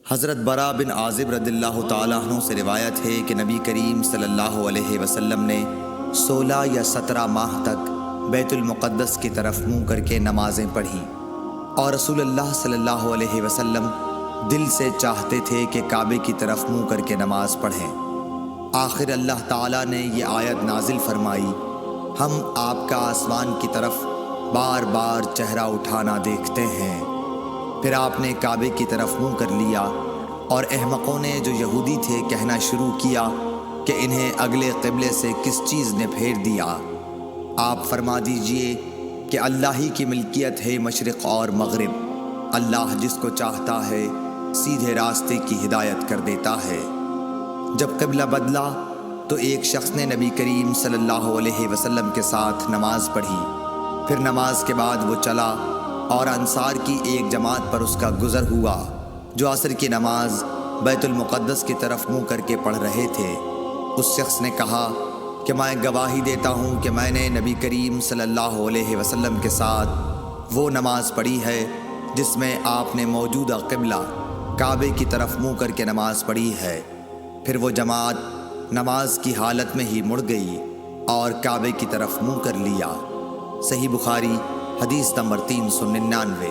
حضرت برا بن عازب رضی اللہ تعالیٰ عنہ سے روایت ہے کہ نبی کریم صلی اللہ علیہ وسلم نے 16 یا 17 ماہ تک بیت المقدس کی طرف منہ کر کے نمازیں پڑھیں، اور رسول اللہ صلی اللہ علیہ وسلم دل سے چاہتے تھے کہ کعبے کی طرف منہ کر کے نماز پڑھیں۔ آخر اللہ تعالیٰ نے یہ آیت نازل فرمائی، ہم آپ کا آسمان کی طرف بار بار چہرہ اٹھانا دیکھتے ہیں۔ پھر آپ نے کعبے کی طرف منہ کر لیا، اور احمقوں نے جو یہودی تھے کہنا شروع کیا کہ انہیں اگلے قبلے سے کس چیز نے پھیر دیا۔ آپ فرما دیجئے کہ اللہ ہی کی ملکیت ہے مشرق اور مغرب، اللہ جس کو چاہتا ہے سیدھے راستے کی ہدایت کر دیتا ہے۔ جب قبلہ بدلا تو ایک شخص نے نبی کریم صلی اللہ علیہ وسلم کے ساتھ نماز پڑھی، پھر نماز کے بعد وہ چلا اور انصار کی ایک جماعت پر اس کا گزر ہوا جو عصر کی نماز بیت المقدس کی طرف منہ کر کے پڑھ رہے تھے۔ اس شخص نے کہا کہ میں گواہی دیتا ہوں کہ میں نے نبی کریم صلی اللہ علیہ وسلم کے ساتھ وہ نماز پڑھی ہے جس میں آپ نے موجودہ قبلہ کعبے کی طرف منہ کر کے نماز پڑھی ہے۔ پھر وہ جماعت نماز کی حالت میں ہی مڑ گئی اور کعبے کی طرف منہ کر لیا۔ صحیح بخاری حدیث نمبر 399۔